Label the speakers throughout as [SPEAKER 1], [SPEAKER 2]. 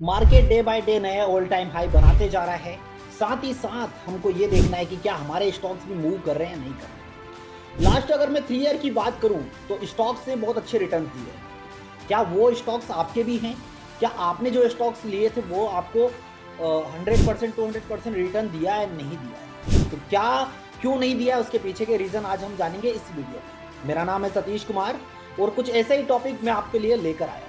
[SPEAKER 1] Market day by day नया all time high बनाते जा रहा है। साथ ही साथ हमको ये देखना है कि क्या हमारे स्टॉक्स भी मूव कर रहे हैं या नहीं कर रहे हैं। लास्ट अगर मैं 3 ईयर की बात करूं तो स्टॉक्स ने बहुत अच्छे रिटर्न दिए हैं। क्या वो स्टॉक्स आपके भी हैं? क्या आपने जो स्टॉक्स लिए थे वो आपको 100% 200% रिटर्न दिया है नहीं दिया है? तो क्या क्यों नहीं दिया है, उसके पीछे के रीजन आज हम जानेंगे इस वीडियो में। मेरा नाम है सतीश कुमार और कुछ ऐसे ही टॉपिक मैं आपके लिए लेकर आया।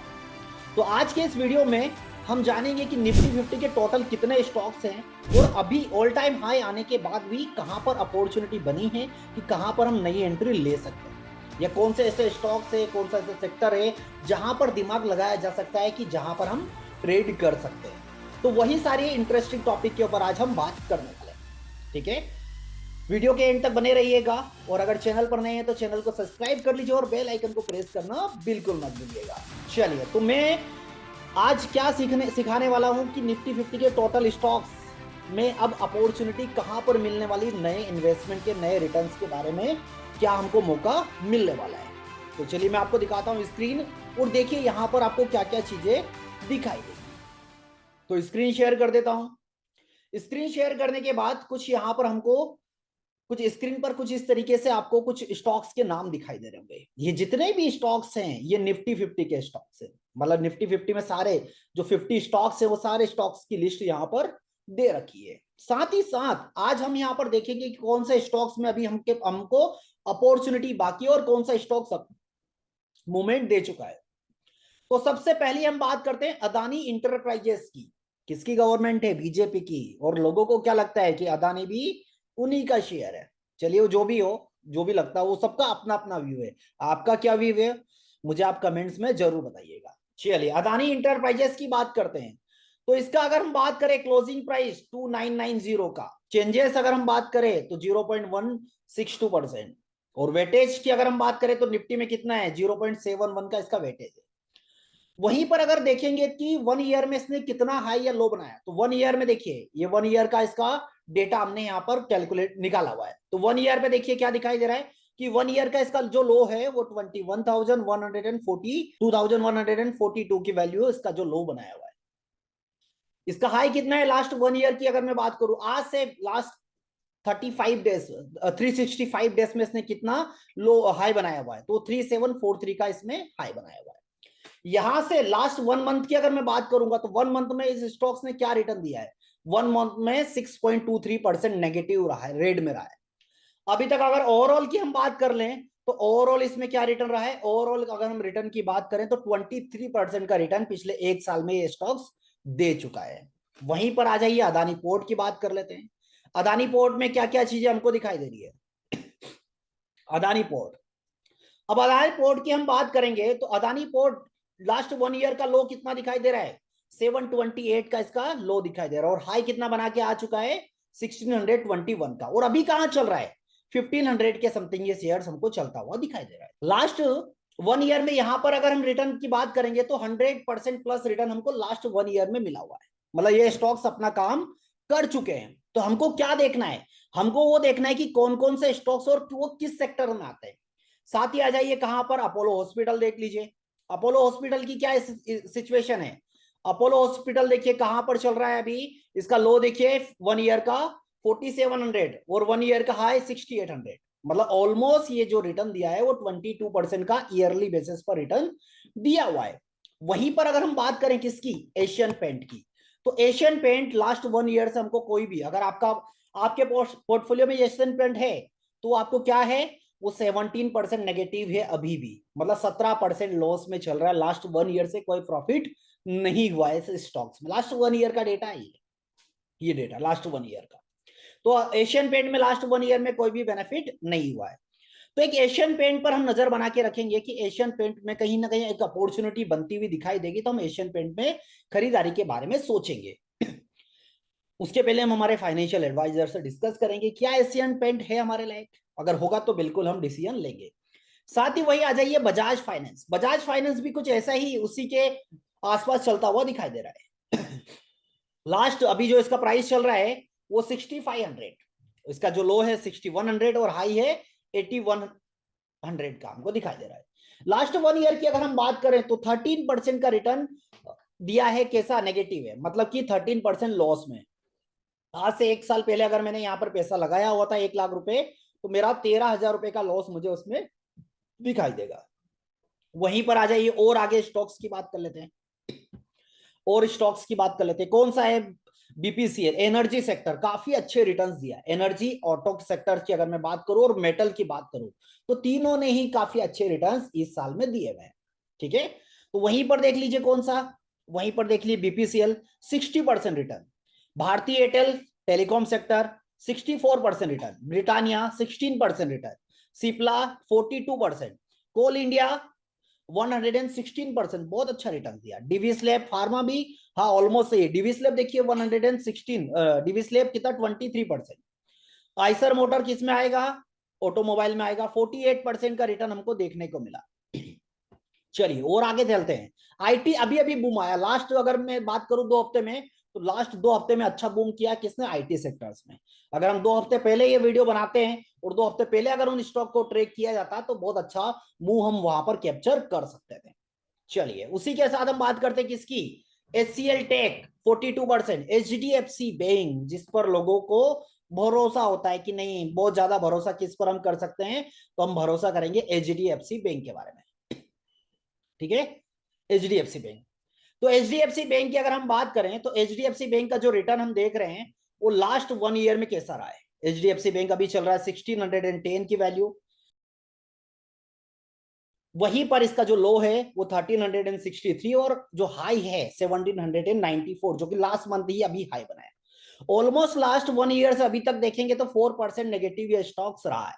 [SPEAKER 1] तो आज के इस वीडियो में हम जानेंगे कि निफ्टी 50 के टोटल कितने स्टॉक्स हैं और अभी ऑल टाइम हाई आने के बाद भी कहां पर अपॉर्चुनिटी बनी है कि कहां पर हम नई एंट्री ले सकते हैं, या कौन से ऐसे स्टॉक्स है, कौन सा ऐसे सेक्टर है जहां पर दिमाग लगाया जा सकता है कि जहां पर हम ट्रेड कर सकते हैं। तो वही सारी इंटरेस्टिंग टॉपिक के ऊपर आज हम बात करने वाले हैं। ठीक है, वीडियो के एंड तक बने रहिएगा और अगर चैनल पर नए हैं तो चैनल को सब्सक्राइब कर लीजिए और बेल आइकन को प्रेस करना बिल्कुल मत भूलिएगा। चलिए, तो मैं आज क्या सिखाने वाला हूं कि निफ्टी 50 के टोटल स्टॉक्स में अब अपॉर्चुनिटी कहां पर मिलने वाली, नए इन्वेस्टमेंट के नए रिटर्न्स के बारे में क्या हमको मौका मिलने वाला है। तो चलिए मैं आपको दिखाता हूं स्क्रीन और देखिए यहां पर आपको क्या क्या चीजें दिखाई देगी। तो स्क्रीन शेयर कर देता हूं। स्क्रीन शेयर करने के बाद कुछ यहां पर हमको कुछ स्क्रीन पर कुछ इस तरीके से आपको कुछ स्टॉक्स के नाम दिखाई दे रहे होंगे। ये जितने भी स्टॉक्स हैं ये निफ्टी 50 के स्टॉक्स हैं, मतलब निफ्टी 50 में सारे जो 50 स्टॉक्स है वो सारे स्टॉक्स की लिस्ट यहाँ पर दे रखी है। साथ ही साथ आज हम यहाँ पर देखेंगे कि कौन से स्टॉक्स में अभी हमको अपॉर्चुनिटी बाकी है और कौन सा स्टॉक्स मूवमेंट दे चुका है। तो सबसे पहले हम बात करते हैं अदानी इंटरप्राइजेस की। किसकी गवर्नमेंट है? बीजेपी की। और लोगों को क्या लगता है कि अदानी भी उन्हीं का शेयर है। चलिए, वो जो भी हो, जो भी लगता है, वो सबका अपना अपना व्यू है। आपका क्या व्यू है मुझे आप कमेंट्स में जरूर बताइएगा। चलिए, अदानी इंटरप्राइजेस की बात करते हैं। तो इसका अगर हम बात करें क्लोजिंग प्राइस 2990 का, चेंजेस अगर हम बात करें तो 0.162%। और वेटेज की अगर हम बात करें तो निफ्टी में कितना है? 0.71 का इसका वेटेज है। वहीं पर अगर देखेंगे कि 1 ईयर में इसने कितना हाई या लो बनाया, तो 1 ईयर में देखिए, ये 1 ईयर का इसका डेटा हमने यहां पर कैलकुलेट निकाला हुआ है। तो 1 ईयर पे देखिए क्या दिखाई दे रहा है कि 1 ईयर का इसका जो लो है वो 21,142 की वैल्यू, इसका जो लो बनाया हुआ है। इसका हाई कितना है लास्ट 1 ईयर की अगर मैं बात करूं, आज से लास्ट 35 डेज 365 डेज में इसने कितना लो हाई बनाया हुआ है? तो 3743 का इसमें हाई बनाया हुआ है। यहां से लास्ट 1 मंथ की अगर मैं बात करूंगा तो 1 मंथ में इस स्टॉक्स ने क्या रिटर्न दिया है? 1 मंथ में 6.23% नेगेटिव रहा है, रेड में रहा है। अभी तक अगर ओवरऑल की हम बात कर लें तो ओवरऑल इसमें क्या रिटर्न रहा है? ओवरऑल अगर हम रिटर्न की बात करें तो 23% का रिटर्न पिछले 1 साल में ये स्टॉक्स दे चुका है। वहीं पर आ जाइए, अदानी पोर्ट की बात कर लेते हैं। अदानी पोर्ट में क्या क्या चीजें हमको दिखाई दे रही है। अदानी पोर्ट, अब अदानी पोर्ट की हम बात करेंगे तो अदानी पोर्ट लास्ट 1 ईयर का लो कितना दिखाई दे रहा है? 728 का इसका लो दिखाई दे रहा है और हाई कितना बना के आ चुका है? 1621 का। और अभी कहां चल रहा है? 1500 के समथिंग ये शेयर्स हमको चलता हुआ दिखाई दे रहा है। लास्ट 1 ईयर में यहां पर अगर हम रिटर्न की बात करेंगे तो 100% प्लस रिटर्न हमको लास्ट 1 ईयर में मिला हुआ है। मतलब ये स्टॉक्स अपना काम कर चुके हैं। तो हमको क्या देखना है? हमको वो देखना है कि कौन कौन से स्टॉक्स और वो किस सेक्टर में आते हैं। साथ ही आ जाइए कहां पर, अपोलो हॉस्पिटल देख लीजिए। अपोलो हॉस्पिटल की क्या सिचुएशन है? अपोलो हॉस्पिटल देखिए कहां पर चल रहा है अभी। इसका लो देखिए 1 ईयर का 4700 और 1 ईयर का हाई 6800। मतलब ऑलमोस्ट ये जो रिटर्न दिया है वो 22% का ईयरली बेसिस पर रिटर्न दिया हुआ है। वहीं पर अगर हम बात करें किसकी, एशियन पेंट की, तो एशियन पेंट लास्ट 1 ईयर से हमको कोई भी, अगर आपके पोर्टफोलियो में एशियन पेंट है तो आपको क्या है, वो 17% नेगेटिव है अभी भी। मतलब 17% लॉस में चल रहा है। लास्ट 1 ईयर से कोई प्रॉफिट नहीं हुआ है इस स्टॉक्स में। लास्ट 1 ईयर का डेटा है ये डेटा लास्ट 1 ईयर का। तो एशियन पेंट में लास्ट 1 ईयर में कोई भी बेनिफिट नहीं हुआ है। तो एक एशियन पेंट पर हम नजर बना के रखेंगे कि एशियन पेंट में कहीं ना कहीं एक अपॉर्चुनिटी बनती हुई दिखाई देगी, तो हम एशियन पेंट में खरीदारी के बारे में सोचेंगे। उसके पहले हम हमारे फाइनेंशियल एडवाइजर से डिस्कस करेंगे क्या एशियन पेंट है हमारे लायक। अगर होगा तो बिल्कुल हम डिसीजन लेंगे। साथ ही वही आ जाइए बजाज फाइनेंस। बजाज फाइनेंस भी कुछ ऐसा ही उसी के आसपास चलता हुआ दिखाई दे रहा है। लास्ट अभी जो इसका प्राइस चल रहा है वो 6500, इसका जो लो है 6100 और हाई है 8100 का हमको दिखाई दे रहा है। लास्ट 1 ईयर की अगर हम बात करें तो 13% का रिटर्न दिया है कैसा, नेगेटिव है, मतलब कि 13% लॉस में। आज से 1 साल पहले अगर मैंने यहाँ पर पैसा लगाया हुआ था 1 लाख रुपए, तो मेरा 13,000 रुपए का लॉस मुझे उसमें दिखाई देगा। वहीं पर आ जाइए और आगे स्टॉक्स की बात कर लेते हैं, और स्टॉक्स की बात कर लेते हैं। कौन सा है, बीपीसीएल, एनर्जी सेक्टर, काफी अच्छे रिटर्न्स दिया। एनर्जी, ऑटो सेक्टर की अगर मैं बात करूं और मेटल की बात करूं, तो तीनों ने ही काफी अच्छे रिटर्न्स इस साल में दिए हुए हैं। ठीक है, तो वहीं पर देख लीजिए कौन सा, वहीं पर देख लीजिए बीपीसीएल 60% रिटर्न, भारतीय Airtel telecom sector 64% return, Britannia 16% return, Cipla 42%, कोल इंडिया 116%, बहुत अच्छा रिटर्न दिया। डीवी स्लैब फार्मा भी, हाँ ऑलमोस्ट सही है। डीवी स्लैब देखिए 116, डीवी स्लैब कितना 23%। आइसर मोटर किस में आएगा, ऑटोमोबाइल में आएगा, 48% का रिटर्न हमको देखने को मिला। चलिए और आगे चलते हैं। आईटी अभी अभी बूम आया, लास्ट अगर मैं बात करूं 2 हफ्ते में, तो लास्ट 2 हफ्ते में अच्छा बूम किया किसने, आईटी सेक्टर्स में। अगर हम 2 हफ्ते पहले ये वीडियो बनाते हैं और 2 हफ्ते पहले अगर उन स्टॉक को ट्रेक किया जाता तो बहुत अच्छा मूव हम वहां पर कैप्चर कर सकते थे। चलिए उसी के साथ हम बात करते हैं किसकी, एचसीएल टेक 42%, एचडीएफसी बैंक, जिस पर लोगों को भरोसा होता है कि नहीं, बहुत ज्यादा भरोसा किस पर हम कर सकते हैं, तो हम भरोसा करेंगे एचडीएफसी बैंक के बारे में। ठीक है, एचडीएफसी बैंक। तो एचडीएफसी बैंक की अगर हम बात करें तो एचडीएफसी बैंक का जो रिटर्न हम देख रहे हैं वो लास्ट 1 ईयर में कैसा रहा है। एचडीएफसी बैंक अभी चल रहा है 1610 की वैल्यू, वहीं पर इसका जो लो है वो 1363, और जो हाई है 1794, जो कि लास्ट मंथ ही अभी हाई बनाया। ऑलमोस्ट लास्ट 1 ईयर से अभी तक देखेंगे तो 4% नेगेटिव ये स्टॉक्स रहा है,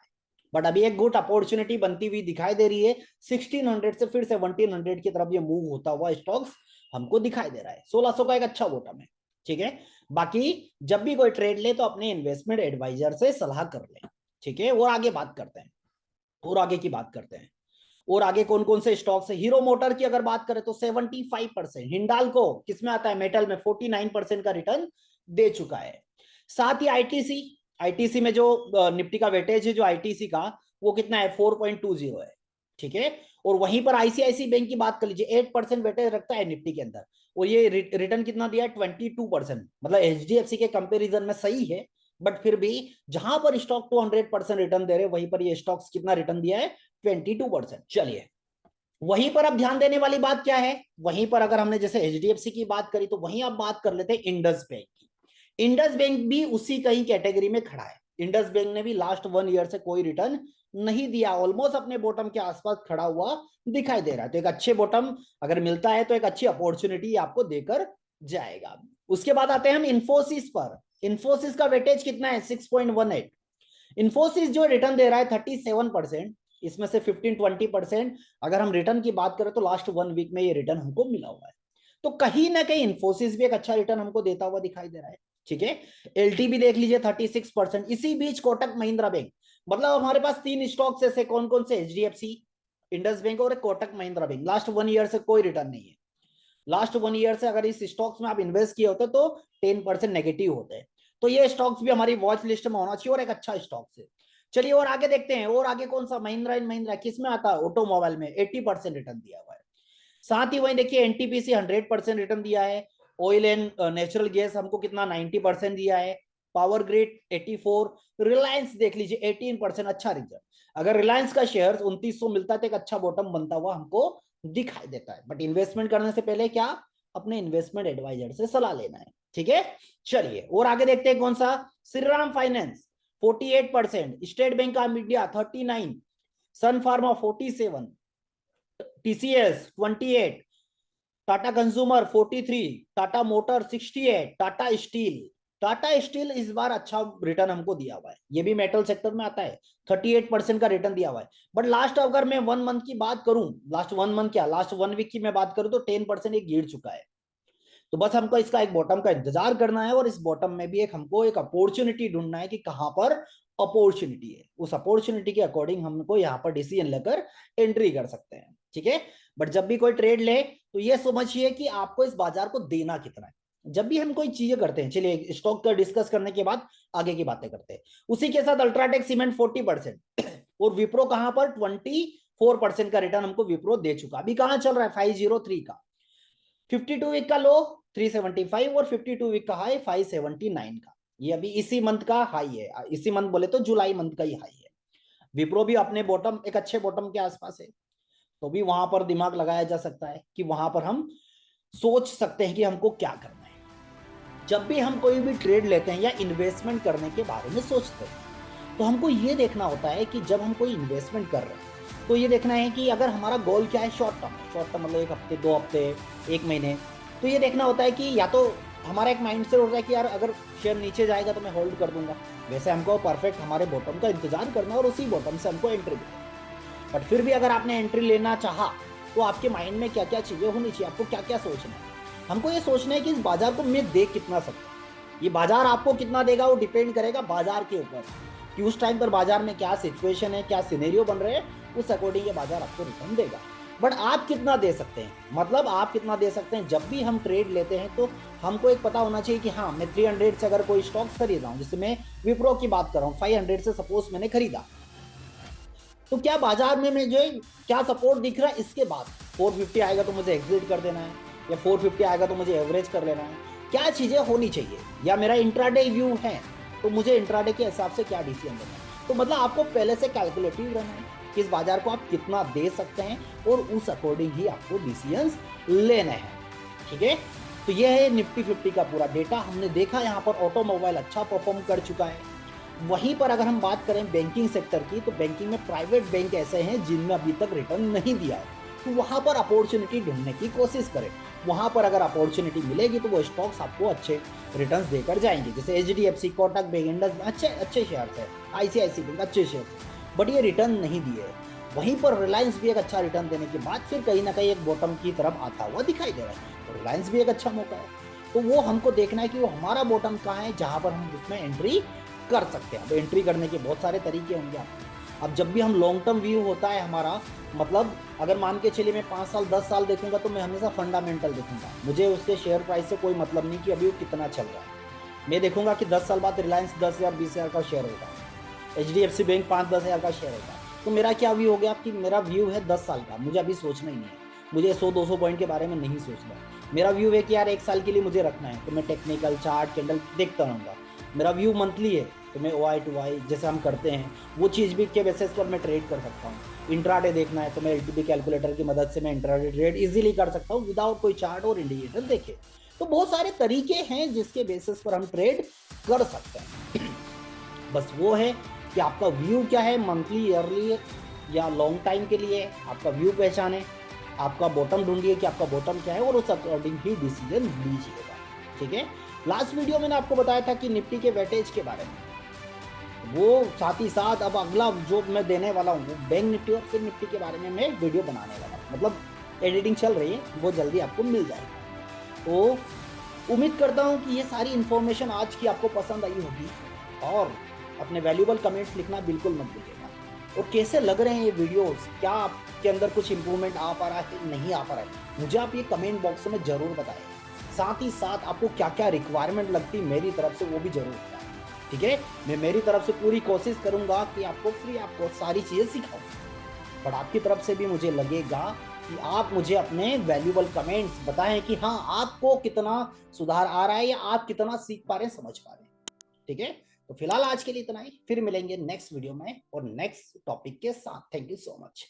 [SPEAKER 1] बट अभी एक गुड अपॉर्चुनिटी बनती हुई दिखाई दे रही है। 1600 से फिर 1700 की तरफ ये मूव होता हुआ स्टॉक्स हमको दिखाई दे रहा है। 1600 का एक अच्छा बॉटम है। ठीक है, बाकी जब भी कोई ट्रेड ले तो अपने इन्वेस्टमेंट एडवाइजर से सलाह कर ले। ठीक है, और आगे बात करते हैं, और आगे की बात करते हैं। और आगे कौन कौन से स्टॉक्स है, हीरो मोटर की अगर बात करें तो 75%, हिंडाल्को किसमें आता है, मेटल में 49% का रिटर्न दे चुका है। साथ ही आईटीसी, आईटीसी में जो निफ्टी का वेटेज है जो आईटीसी का, वो कितना है 4.20 है। ठीक है, और वहीं पर आईसीआईसी बैंक की बात कर लीजिए, 8% वेटेज रखता है निफ्टी के अंदर, और ये रिटर्न कितना दिया है 22%, मतलब एचडीएफसी के कंपेरिजन में सही है, बट फिर भी जहां पर स्टॉक 200% रिटर्न दे रहे वहीं पर ये स्टॉक्स कितना रिटर्न दिया है, 22%। चलिए वहीं पर अब ध्यान देने वाली बात क्या है, वहीं पर अगर हमने जैसे एचडीएफसी की बात करी तो वहीं आप बात कर लेते हैं इंडस बैंक की। इंडस बैंक भी उसी कहीं कैटेगरी में खड़ा है। इंडस बैंक ने भी लास्ट 1 ईयर से कोई रिटर्न नहीं दिया, ऑलमोस्ट अपने बॉटम के आसपास खड़ा हुआ दिखाई दे रहा है। तो एक अच्छे बॉटम अगर मिलता है तो एक अच्छी अपॉर्चुनिटी आपको देकर जाएगा। उसके बाद आते हैं हम इंफोसिस पर। इंफोसिस का वेटेज कितना है 6.18। इन्फोसिस जो रिटर्न दे रहा है 37%, इसमें से 15-20% अगर हम रिटर्न की बात करें तो लास्ट 1 वीक में ये रिटर्न हमको मिला हुआ है। तो कहीं ना कहीं इन्फोसिस भी एक अच्छा रिटर्न हमको देता हुआ दिखाई दे रहा है। ठीक है, एलटीवी देख लीजिए 36%। इसी बीच कोटक महिंद्रा बैंक, मतलब हमारे पास 3 स्टॉक्स ऐसे कौन कौन से, एचडीएफसी, इंडस बैंक और Kotak Mahindra bank, last 1 year से कोई रिटर्न नहीं है। लास्ट 1 ईयर से अगर इस स्टॉक्स में आप इन्वेस्ट किए होते तो 10% नेगेटिव होते हैं। तो ये स्टॉक्स भी हमारी वॉच लिस्ट में होना चाहिए और एक अच्छा स्टॉक है। चलिए और आगे देखते हैं, और आगे कौन सा, महिंद्रा एंड महिंद्रा किस में आता है, ऑटोमोबाइल में 80% रिटर्न दिया हुआ है। साथ ही वहीं देखिए एनटीपीसी 100% रिटर्न दिया है। ऑयल एंड नेचुरल गैस हमको कितना 90% दिया है। पावर ग्रिड 84, रिलायंस देख लीजिए 18%, अच्छा रिटर्न। अगर रिलायंस का शेयर 2900 मिलता है तो एक अच्छा बॉटम बनता हुआ हमको दिखाई देता है। बट इन्वेस्टमेंट करने से पहले क्या, अपने इन्वेस्टमेंट एडवाइजर से सलाह लेना है। ठीक है, चलिए और आगे देखते हैं कौन सा, Shriram Finance 48%, State Bank of India 39, Sun Pharma 47, TCS 28, Tata Consumer 43, Tata Motor 68, Tata Steel, Tata Steel इस बार अच्छा रिटर्न हमको दिया हुआ है, ये भी मेटल सेक्टर में आता है, 38% का रिटर्न दिया हुआ है। बट लास्ट अगर मैं 1 मंथ की बात करूं, लास्ट 1 मंथ क्या, लास्ट 1 वीक की मैं बात करूं तो 10% एक गिर चुका है। तो बस हमको इसका एक बॉटम का इंतजार करना है, और इस बॉटम में भी एक हमको एक अपॉर्चुनिटी ढूंढना है कि कहां पर अपॉर्चुनिटी है, उस अपॉर्चुनिटी के अकॉर्डिंग हमको यहाँ पर डिसीजन लेकर एंट्री कर सकते हैं। ठीक है, बट जब भी कोई ट्रेड ले तो ये समझिए कि आपको इस बाजार को देना कितना है। जब भी हम कोई चीजें करते हैं, चलिए स्टॉक का डिस्कस करने के बाद आगे की बातें करते हैं। उसी के साथ अल्ट्राटेक सीमेंट 40% और विप्रो कहां पर 24% का रिटर्न हमको विप्रो दे चुका। अभी कहां चल रहा है 503 का, 52 वीक का लो 375 और 52 वीक का हाई 579 का। ये अभी इसी मंथ का हाई है, इसी मंथ बोले तो जुलाई मंथ का ही हाई है। विप्रो भी अपने बॉटम, एक अच्छे बॉटम के आसपास है, तो भी वहां पर दिमाग लगाया जा सकता है कि वहां पर हम सोच सकते हैं कि हमको क्या करना है। जब भी हम कोई भी ट्रेड लेते हैं या इन्वेस्टमेंट करने के बारे में सोचते हैं, तो हमको ये देखना होता है कि जब हम कोई इन्वेस्टमेंट कर रहे हैं तो ये देखना है कि अगर हमारा गोल क्या है, शॉर्ट टर्म मतलब 1 हफ्ते 2 हफ्ते 1 महीने, तो ये देखना होता है कि या तो हमारा एक माइंड सेट होता है कि यार अगर शेयर नीचे जाएगा तो मैं होल्ड कर दूंगा, वैसे हमको परफेक्ट हमारे बॉटम का इंतजार करना और उसी बॉटम से हमको एंट्री देना। बट फिर भी अगर आपने एंट्री लेना चाहा तो आपके माइंड में क्या क्या चीजें होनी चाहिए, आपको क्या क्या सोचना है। हमको ये सोचना है कि इस बाजार को मैं दे कितना सकता हूँ। ये बाजार आपको कितना देगा वो डिपेंड करेगा बाजार के ऊपर, कि उस टाइम पर बाजार में क्या सिचुएशन है, क्या सिनेरियो बन रहे हैं, उस अकॉर्डिंग ये बाजार आपको रिटर्न देगा। बट आप कितना दे सकते हैं, मतलब आप कितना दे सकते हैं। जब भी हम ट्रेड लेते हैं तो हमको एक पता होना चाहिए कि हाँ मैं 300 से अगर कोई स्टॉक्स खरीद रहा हूँ, जैसे मैं विप्रो की बात कर रहा हूँ, 500 से सपोज मैंने खरीदा, तो क्या बाजार में मुझे क्या सपोर्ट दिख रहा है, इसके बाद 450 आएगा तो मुझे एग्जिट कर देना है, या 450 आएगा तो मुझे एवरेज कर लेना है, क्या चीजें होनी चाहिए। या मेरा इंट्राडे व्यू है तो मुझे इंट्राडे के हिसाब से क्या डिसीजन लेना है। तो मतलब आपको पहले से कैलकुलेटिव रहना है कि इस बाजार को आप कितना दे सकते हैं और उस अकॉर्डिंग ही आपको डिसीजंस लेने हैं। ठीक है, तो ये है निफ्टी 50 का पूरा डेटा। हमने देखा यहाँ पर ऑटोमोबाइल अच्छा परफॉर्म कर चुका है। वहीं पर अगर हम बात करें बैंकिंग सेक्टर की, तो बैंकिंग में प्राइवेट बैंक ऐसे हैं जिनमें अभी तक रिटर्न नहीं दिया है, तो वहां पर अपॉर्चुनिटी ढूंढने की कोशिश करें। वहां पर अगर अपॉर्चुनिटी मिलेगी तो वो स्टॉक्स आपको अच्छे रिटर्न्स देकर जाएंगे, जैसे HDFC, कोटक बैंक, इंडस अच्छे अच्छे शेयर है, ICICI बैंक अच्छे शेयर, बट ये रिटर्न नहीं दिए। वहीं पर रिलायंस भी एक अच्छा रिटर्न देने के बाद फिर कहीं ना कहीं एक बॉटम की तरफ आता हुआ दिखाई दे रहा है, तो रिलायंस भी एक अच्छा मौका है। तो वो हमको देखना है कि वो हमारा बॉटम कहाँ है जहां पर हम उसमें एंट्री कर सकते हैं। अब एंट्री करने के बहुत सारे तरीके होंगे आपको। अब जब भी हम लॉन्ग टर्म व्यू होता है हमारा, मतलब अगर मान के चलिए मैं 5 साल 10 साल देखूंगा तो मैं हमेशा फंडामेंटल देखूंगा, मुझे उसके शेयर प्राइस से कोई मतलब नहीं कि अभी वो कितना चल रहा है। मैं देखूंगा कि 10 साल बाद रिलायंस 10,000 20,000 का शेयर होगा, HDFC बैंक 5-10 हज़ार का शेयर होगा, तो मेरा क्या व्यू हो गया कि मेरा व्यू है 10 साल का, मुझे अभी सोचना ही नहीं है, मुझे 100-200 पॉइंट के बारे में नहीं सोचना। मेरा व्यू है कि यार 1 साल के लिए मुझे रखना है, तो मैं टेक्निकल चार्ट कैंडल देखता रहूँगा। मेरा व्यू मंथली है तो मैं OI to Y जैसे हम करते हैं वो चीज़ भी के बेसिस पर मैं ट्रेड कर सकता हूँ। इंट्राडे देखना है तो मैं LTP कैलकुलेटर की मदद से मैं इंट्राडे ट्रेड इजीली कर सकता हूँ विदाउट कोई चार्ट और इंडिकेटर देखे। तो बहुत सारे तरीके हैं जिसके बेसिस पर हम ट्रेड कर सकते हैं। बस वो है कि आपका व्यू क्या है, मंथली, ईयरली या लॉन्ग टाइम के लिए आपका व्यू पहचाने, आपका बॉटम ढूंढिए कि आपका बॉटम क्या है और उस अकॉर्डिंग ही डिसीजन लीजिएगा। ठीक है, लास्ट वीडियो मैंने आपको बताया था कि निफ्टी के वेटेज के बारे में, वो साथ ही साथ अब अगला जो मैं देने वाला हूँ वो बैंक निफ्टी और फिर निफ्टी के बारे में मैं वीडियो बनाने वाला हूँ, मतलब एडिटिंग चल रही है, वो जल्दी आपको मिल जाएगा। तो उम्मीद करता हूँ कि ये सारी इन्फॉर्मेशन आज की आपको पसंद आई होगी, और अपने वैल्यूएबल कमेंट्स लिखना बिल्कुल मत भूलिएगा। और कैसे लग रहे हैं ये वीडियोस, क्या आपके अंदर कुछ इंप्रूवमेंट आ पा रहा है, नहीं आ पा रहा है, मुझे आप ये कमेंट बॉक्स में जरूर बताएं। साथ ही साथ आपको क्या क्या रिक्वायरमेंट लगती मेरी तरफ से वो भी जरूर बताएं। ठीक है, मैं मेरी तरफ से पूरी कोशिश करूंगा कि आपको फ्री आपको सारी चीजें सिखाऊं, बट आपकी तरफ से भी मुझे लगेगा कि आप मुझे अपने वैल्यूएबल कमेंट्स बताएं कि हाँ आपको कितना सुधार आ रहा है या आप कितना सीख पा रहे हैं, समझ पा रहे हैं। ठीक है, तो फिलहाल आज के लिए इतना ही, फिर मिलेंगे नेक्स्ट वीडियो में और नेक्स्ट टॉपिक के साथ। Thank you so much.